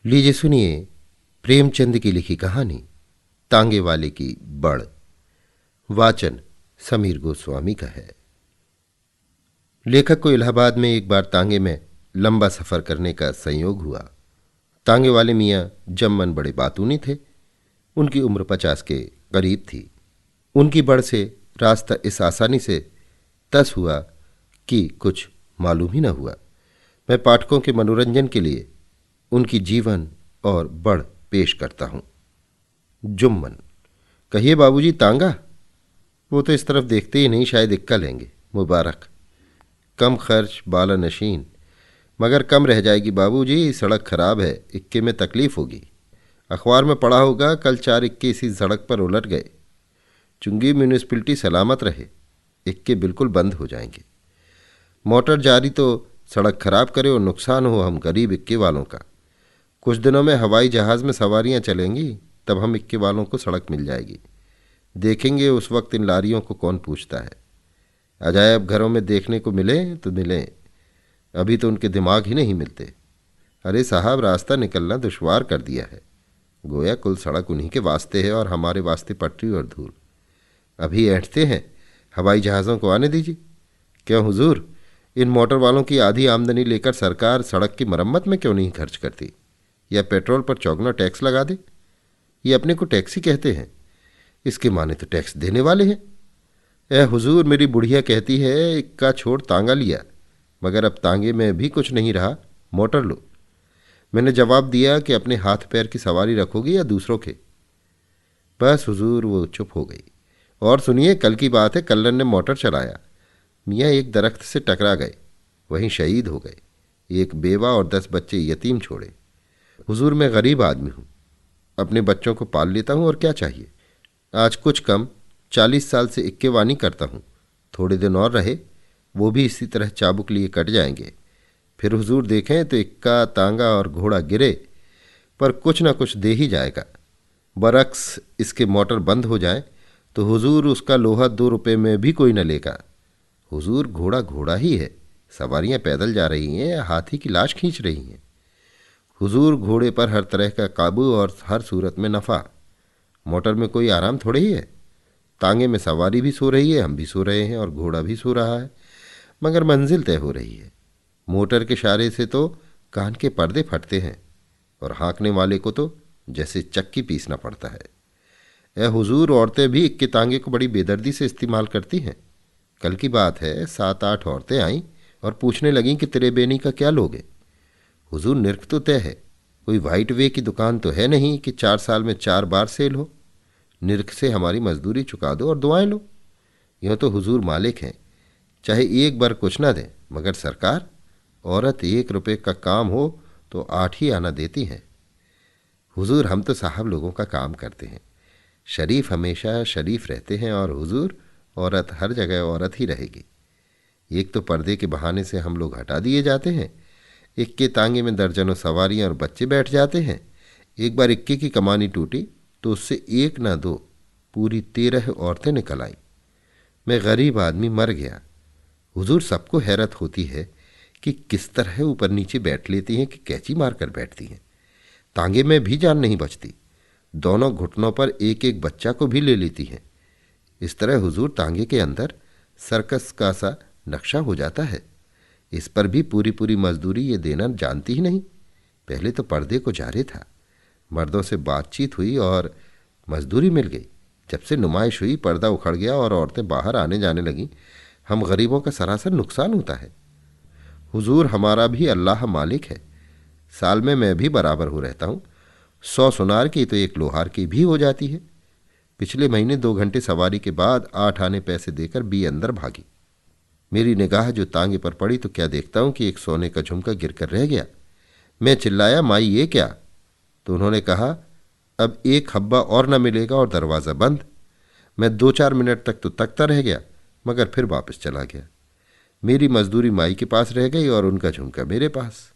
लीजिए सुनिए प्रेमचंद की लिखी कहानी तांगे वाले की बड़। वाचन समीर गोस्वामी का है। लेखक को इलाहाबाद में एक बार तांगे में लंबा सफर करने का संयोग हुआ। तांगे वाले मियाँ जम्मन बड़े बातूनी थे। उनकी उम्र 50 के करीब थी। उनकी बड़ से रास्ता इस आसानी से तस हुआ कि कुछ मालूम ही न हुआ। मैं पाठकों के मनोरंजन के लिए उनकी जीवन और बड़ पेश करता हूं। जुम्मन। कहिए बाबूजी, तांगा? वो तो इस तरफ देखते ही नहीं, शायद इक्का लेंगे। मुबारक। कम खर्च, बाला नशीन, मगर कम रह जाएगी बाबूजी, सड़क खराब है, इक्के में तकलीफ होगी। अखबार में पढ़ा होगा, कल 4 इक्के इसी सड़क पर उलट गए। चुंगी म्यूनिसिपलिटी सलामत रहे, इक्के बिल्कुल बंद हो जाएंगे। मोटर जारी तो सड़क खराब करे और नुकसान हो हम गरीब इक्के वालों का। कुछ दिनों में हवाई जहाज़ में सवारियां चलेंगी, तब हम इक्के वालों को सड़क मिल जाएगी। देखेंगे उस वक्त इन लारियों को कौन पूछता है। अजायब घरों में देखने को मिले तो मिले, अभी तो उनके दिमाग ही नहीं मिलते। अरे साहब, रास्ता निकलना दुश्वार कर दिया है। गोया कुल सड़क उन्हीं के वास्ते है और हमारे वास्ते पटरी और धूल। अभी ऐंठते हैं, हवाई जहाज़ों को आने दीजिए। क्यों हुजूर, इन मोटर वालों की आधी आमदनी लेकर सरकार सड़क की मरम्मत में क्यों नहीं खर्च करती, या पेट्रोल पर चौगुना टैक्स लगा दे? ये अपने को टैक्सी कहते हैं, इसके माने तो टैक्स देने वाले हैं। ए हुजूर, मेरी बुढ़िया कहती है इक्का छोड़ तांगा लिया, मगर अब तांगे में भी कुछ नहीं रहा, मोटर लो। मैंने जवाब दिया कि अपने हाथ पैर की सवारी रखोगी या दूसरों के? बस हुजूर, वो चुप हो गई। और सुनिए, कल की बात है, कल्लन ने मोटर चलाया। मियाँ एक दरख्त से टकरा गए, वहीं शहीद हो गए। एक बेवा और 10 बच्चे यतीम छोड़े। हुजूर, मैं गरीब आदमी हूँ, अपने बच्चों को पाल लेता हूँ, और क्या चाहिए। आज कुछ कम 40 साल से इक्केवानी करता हूँ। थोड़े दिन और रहे, वो भी इसी तरह चाबुक लिए कट जाएंगे। फिर हुजूर देखें तो इक्का, तांगा और घोड़ा गिरे, पर कुछ न कुछ दे ही जाएगा। बरक्स इसके मोटर बंद हो जाए तो हुजूर उसका लोहा 2 रुपये में भी कोई न लेगा। हुजूर, घोड़ा घोड़ा ही है, सवारियाँ पैदल जा रही हैं या हाथी की लाश खींच रही हैं। हुजूर, घोड़े पर हर तरह का काबू और हर सूरत में नफ़ा। मोटर में कोई आराम थोड़े ही है। तांगे में सवारी भी सो रही है, हम भी सो रहे हैं, और घोड़ा भी सो रहा है, मगर मंजिल तय हो रही है। मोटर के इशारे से तो कान के पर्दे फटते हैं, और हाँकने वाले को तो जैसे चक्की पीसना पड़ता है। ए हुजूर, औरतें भी इक्के तांगे को बड़ी बेदर्दी से इस्तेमाल करती हैं। कल की बात है, 7-8 औरतें आईं और पूछने लगीं कि तेरे बेनी का क्या लोगे। हुजूर, निर्ख तो तय है, कोई वाइट वे की दुकान तो है नहीं कि 4 साल में 4 बार सेल हो। निर्ख से हमारी मजदूरी चुका दो और दुआएं लो। यूँ तो हुजूर मालिक हैं, चाहे एक बार कुछ ना दें, मगर सरकार, औरत 1 रुपये का काम हो तो 8 ही आना देती हैं। हुजूर, हम तो साहब लोगों का काम करते हैं, शरीफ हमेशा शरीफ रहते हैं, और हुजूर, औरत हर जगह औरत ही रहेगी। एक तो पर्दे के बहाने से हम लोग हटा दिए जाते हैं, इक्के तांगे में दर्जनों सवारियां और बच्चे बैठ जाते हैं। एक बार इक्के की कमानी टूटी तो उससे 1 ना 2 पूरी 13 औरतें निकल आईं। मैं गरीब आदमी मर गया। हुजूर, सबको हैरत होती है कि किस तरह ऊपर नीचे बैठ लेती हैं, कि कैची मार कर बैठती हैं। तांगे में भी जान नहीं बचती, दोनों घुटनों पर एक एक बच्चा को भी ले लेती हैं। इस तरह हुजूर, तांगे के अंदर सर्कस का सा नक्शा हो जाता है। इस पर भी पूरी पूरी मजदूरी ये देना जानती ही नहीं। पहले तो पर्दे को जारे था, मर्दों से बातचीत हुई और मजदूरी मिल गई। जब से नुमाइश हुई, पर्दा उखड़ गया और औरतें बाहर आने जाने लगीं। हम गरीबों का सरासर नुकसान होता है। हुजूर, हमारा भी अल्लाह मालिक है, साल में मैं भी बराबर हो रहता हूँ। 100 सुनार की तो 1 लोहार की भी हो जाती है। पिछले महीने 2 घंटे सवारी के बाद 8 आने पैसे देकर बी अंदर भागी। मेरी निगाह जो तांगे पर पड़ी तो क्या देखता हूं कि एक सोने का झुमका गिरकर रह गया। मैं चिल्लाया, माई ये क्या? तो उन्होंने कहा, अब 1 हब्बा और न मिलेगा, और दरवाज़ा बंद। मैं 2-4 मिनट तक तो तकता रह गया, मगर फिर वापस चला गया। मेरी मजदूरी माई के पास रह गई और उनका झुमका मेरे पास।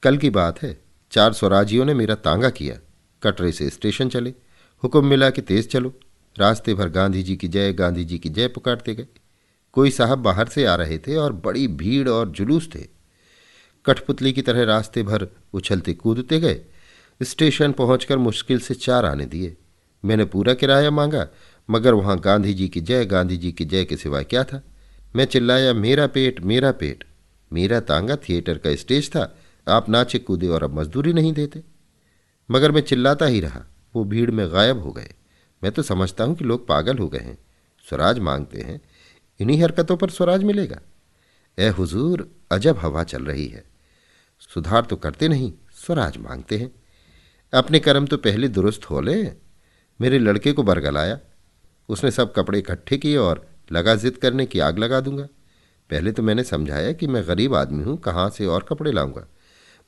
कल की बात है, 4 स्वराजियों ने मेरा तांगा किया। कटरे से स्टेशन चले, हुक्म मिला कि तेज चलो। रास्ते भर गांधी जी की जय, गांधी जी की जय पुकारते गए। कोई साहब बाहर से आ रहे थे और बड़ी भीड़ और जुलूस थे। कठपुतली की तरह रास्ते भर उछलते कूदते गए। स्टेशन पहुंचकर मुश्किल से 4 आने दिए। मैंने पूरा किराया मांगा, मगर वहां गांधी जी की जय, गांधी जी की जय के सिवाय क्या था। मैं चिल्लाया, मेरा पेट, मेरा पेट। मेरा तांगा थिएटर का स्टेज था, आप नाचे कूदे और अब मजदूरी नहीं देते। मगर मैं चिल्लाता ही रहा। वो भीड़ में गायब हो गए। मैं तो समझता हूं कि लोग पागल हो गए हैं, स्वराज मांगते हैं, इन्हीं हरकतों पर स्वराज मिलेगा। ए हुजूर, अजब हवा चल रही है। सुधार तो करते नहीं, स्वराज मांगते हैं। अपने कर्म तो पहले दुरुस्त हो ले। मेरे लड़के को बरगलाया। उसने सब कपड़े इकट्ठे किए और लगा जिद करने की आग लगा दूंगा। पहले तो मैंने समझाया कि मैं गरीब आदमी हूं, कहाँ से और कपड़े लाऊंगा।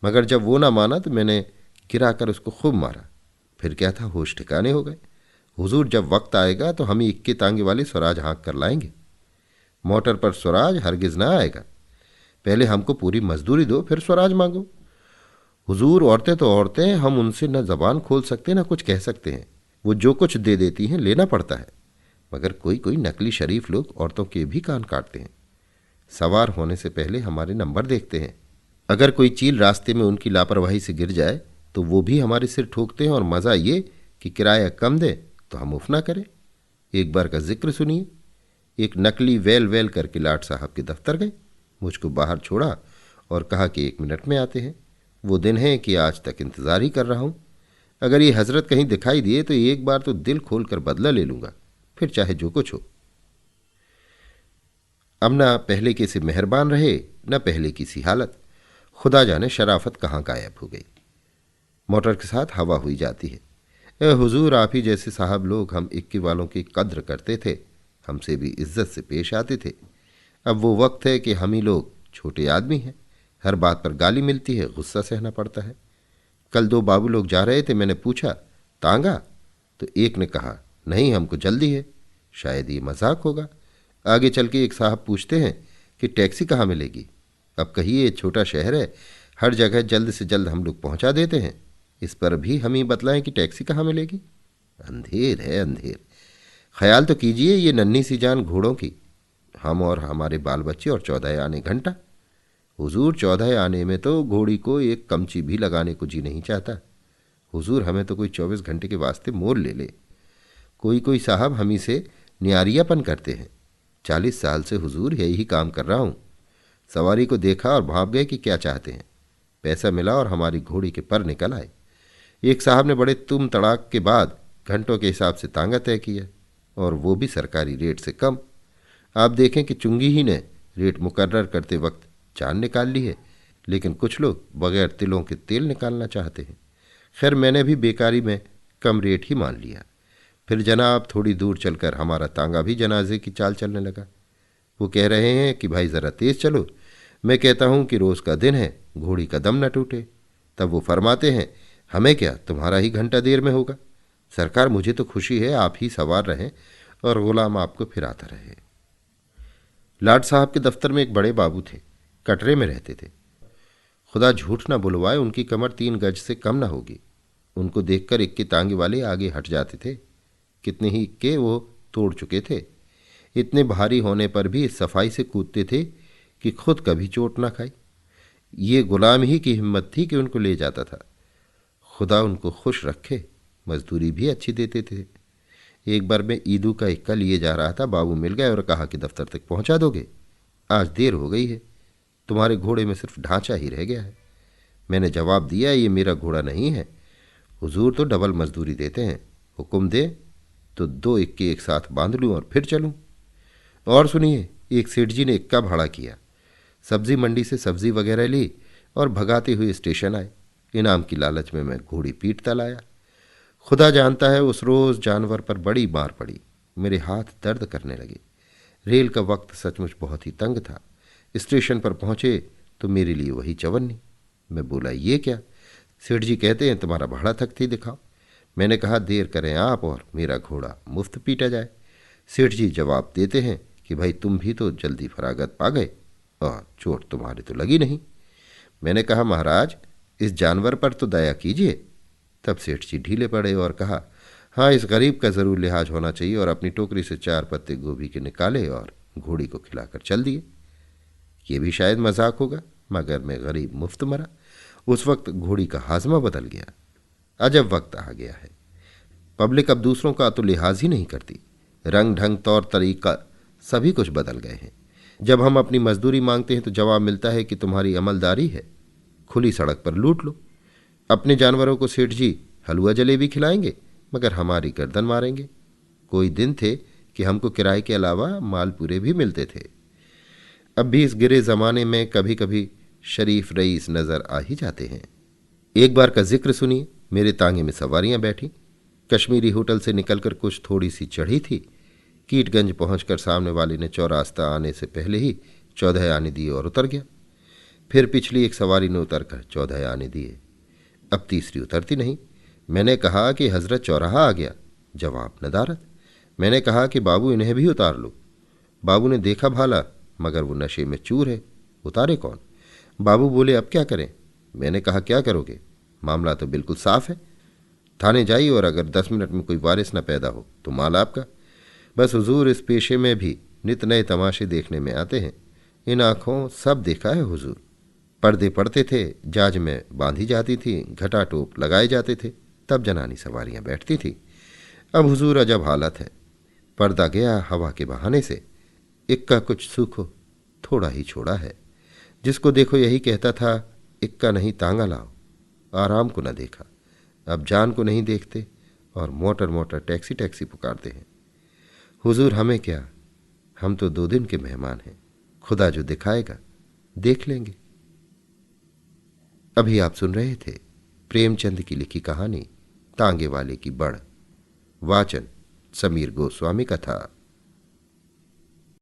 मगर जब वो ना माना तो मैंने गिराकर उसको खूब मारा। फिर क्या था, होश ठिकाने हो गए। हुजूर, जब वक्त आएगा तो हम ही इक्के तांगे वाले स्वराज हाँक कर लाएंगे। मोटर पर स्वराज हरगिज ना आएगा। पहले हमको पूरी मजदूरी दो, फिर स्वराज मांगो। हुजूर, औरतें तो औरतें, हम उनसे न जबान खोल सकते न कुछ कह सकते हैं। वो जो कुछ दे देती हैं लेना पड़ता है। मगर कोई कोई नकली शरीफ लोग औरतों के भी कान काटते हैं। सवार होने से पहले हमारे नंबर देखते हैं। अगर कोई चील रास्ते में उनकी लापरवाही से गिर जाए तो वो भी हमारे सिर ठोकते हैं, और मज़ा ये कि किराया कम दे तो हम उफ ना करें। एक बार का जिक्र सुनिए। एक नकली वैल वैल करके लाट साहब के दफ्तर गए, मुझको बाहर छोड़ा और कहा कि 1 मिनट में आते हैं। वो दिन है कि आज तक इंतज़ार ही कर रहा हूँ। अगर ये हजरत कहीं दिखाई दिए तो एक बार तो दिल खोल कर बदला ले लूँगा, फिर चाहे जो कुछ हो। अब ना पहले की सी मेहरबान रहे, न पहले की सी हालत। खुदा जाने शराफत कहाँ गायब हो गई। मोटर के साथ हवा हुई जाती है। ए हुजूर, आप ही जैसे साहब लोग हम इक्के वालों की कद्र करते थे, हमसे भी इज्जत से पेश आते थे। अब वो वक्त है कि हम ही लोग छोटे आदमी हैं, हर बात पर गाली मिलती है, गुस्सा सहना पड़ता है। कल 2 बाबू लोग जा रहे थे, मैंने पूछा, तांगा? तो एक ने कहा, नहीं, हमको जल्दी है। शायद ये मजाक होगा। आगे चल के एक साहब पूछते हैं कि टैक्सी कहाँ मिलेगी। अब कहिए, छोटा शहर है, हर जगह जल्द से जल्द हम लोग पहुंचा देते हैं, इस पर भी हम ही बतलाएं कि टैक्सी कहाँ मिलेगी। अंधेर है, अंधेर। ख्याल तो कीजिए ये नन्ही सी जान घोड़ों की, हम और हमारे बाल बच्चे और 14 आने घंटा। हुजूर, 14 आने में तो घोड़ी को एक कमची भी लगाने को जी नहीं चाहता। हुजूर, हमें तो कोई 24 घंटे के वास्ते मोल ले ले। कोई कोई साहब हम ही से न्यारियापन करते हैं। 40 साल से हुजूर यही काम कर रहा हूँ। सवारी को देखा और भाप गए कि क्या चाहते हैं। पैसा मिला और हमारी घोड़ी के पर निकल आए। एक साहब ने बड़े तुम तड़ाक के बाद घंटों के हिसाब से तांगा तय किया, और वो भी सरकारी रेट से कम। आप देखें कि चुंगी ही ने रेट मुकर्रर करते वक्त जान निकाल ली है, लेकिन कुछ लोग बगैर तिलों के तेल निकालना चाहते हैं। खैर, मैंने भी बेकारी में कम रेट ही मान लिया। फिर जनाब थोड़ी दूर चलकर हमारा तांगा भी जनाजे की चाल चलने लगा। वो कह रहे हैं कि भाई ज़रा तेज़ चलो। मैं कहता हूँ कि रोज़ का दिन है, घोड़ी का दम न टूटे। तब वो फरमाते हैं, हमें क्या, तुम्हारा ही घंटा देर में होगा। सरकार, मुझे तो खुशी है आप ही सवार रहें और गुलाम आपको फिराता रहे। लाट साहब के दफ्तर में एक बड़े बाबू थे, कटरे में रहते थे। खुदा झूठ न बुलवाए, उनकी कमर 3 गज से कम न होगी। उनको देखकर इक्के तांगे वाले आगे हट जाते थे। कितने ही इक्के वो तोड़ चुके थे। इतने भारी होने पर भी इस सफाई से कूदते थे कि खुद कभी चोट ना खाई। ये गुलाम ही की हिम्मत थी कि उनको ले जाता था। खुदा उनको खुश रखे, मजदूरी भी अच्छी देते थे। एक बार मैं ईदू का इक्का लिए जा रहा था, बाबू मिल गए और कहा कि दफ्तर तक पहुंचा दोगे, आज देर हो गई है, तुम्हारे घोड़े में सिर्फ ढांचा ही रह गया है। मैंने जवाब दिया, ये मेरा घोड़ा नहीं है, हुजूर तो डबल मजदूरी देते हैं, हुक्म दे तो 2 इक्के एक साथ बांध लूँ और फिर चलूँ। और सुनिए, एक सेठ जी ने इक्का भाड़ा किया, सब्जी मंडी से सब्जी वगैरह ली और भगाते हुए स्टेशन आए। इनाम की लालच में मैं घोड़ी पीटता लाया। खुदा जानता है उस रोज़ जानवर पर बड़ी मार पड़ी, मेरे हाथ दर्द करने लगे। रेल का वक्त सचमुच बहुत ही तंग था। स्टेशन पर पहुंचे तो मेरे लिए वही चवन्नी। मैं बोला, ये क्या? सेठ जी कहते हैं तुम्हारा भाड़ा थकती दिखाओ। मैंने कहा, देर करें आप और मेरा घोड़ा मुफ्त पीटा जाए। सेठ जी जवाब देते हैं कि भाई तुम भी तो जल्दी फरागत पा गए और चोट तुम्हारे तो लगी नहीं। मैंने कहा, महाराज इस जानवर पर तो दया कीजिए। तब सेठ जी ढीले पड़े और कहा, हाँ, इस गरीब का ज़रूर लिहाज होना चाहिए, और अपनी टोकरी से 4 पत्ते गोभी के निकाले और घोड़ी को खिलाकर चल दिए। ये भी शायद मजाक होगा, मगर मैं गरीब मुफ्त मरा। उस वक्त घोड़ी का हाजमा बदल गया। अजब वक्त आ गया है। पब्लिक अब दूसरों का तो लिहाज ही नहीं करती। रंग ढंग तौर तरीका सभी कुछ बदल गए हैं। जब हम अपनी मजदूरी मांगते हैं तो जवाब मिलता है कि तुम्हारी अमलदारी है, खुली सड़क पर लूट लो। अपने जानवरों को सेठ जी हलवा जलेबी खिलाएंगे, मगर हमारी गर्दन मारेंगे। कोई दिन थे कि हमको किराए के अलावा मालपूरे भी मिलते थे। अब भी इस गिरे जमाने में कभी कभी शरीफ रईस नजर आ ही जाते हैं। एक बार का जिक्र सुनिए। मेरे तांगे में सवारियां बैठी। कश्मीरी होटल से निकलकर कुछ थोड़ी सी चढ़ी थी। कीटगंज पहुंचकर सामने वाले ने चौरास्ता आने से पहले ही 14 आने दिए और उतर गया। फिर पिछली एक सवारी ने उतरकर 14 आने दिए। अब तीसरी उतरती नहीं। मैंने कहा कि हजरत चौराहा आ गया। जवाब नदारत। मैंने कहा कि बाबू इन्हें भी उतार लो। बाबू ने देखा भाला, मगर वो नशे में चूर है, उतारे कौन। बाबू बोले अब क्या करें। मैंने कहा क्या करोगे, मामला तो बिल्कुल साफ है। थाने जाइए और अगर 10 मिनट में कोई वारिस न पैदा हो तो माल आपका। बस हुजूर इस पेशे में भी नित नए तमाशे देखने में आते हैं। इन आंखों सब देखा है हुजूर। पर्दे पड़ते थे, जाज में बांधी जाती थी, घटा टोप लगाए जाते थे, तब जनानी सवारियां बैठती थी। अब हुजूर अजब हालत है। पर्दा गया हवा के बहाने से। इक्का कुछ सूखो, थोड़ा ही छोड़ा है। जिसको देखो यही कहता था इक्का नहीं तांगा लाओ। आराम को न देखा, अब जान को नहीं देखते और मोटर मोटर टैक्सी टैक्सी पुकारते हैं। हुजूर हमें क्या, हम तो 2 दिन के मेहमान हैं। खुदा जो दिखाएगा देख लेंगे। अभी आप सुन रहे थे प्रेमचंद की लिखी कहानी तांगे वाले की बड़। वाचन समीर गोस्वामी का था।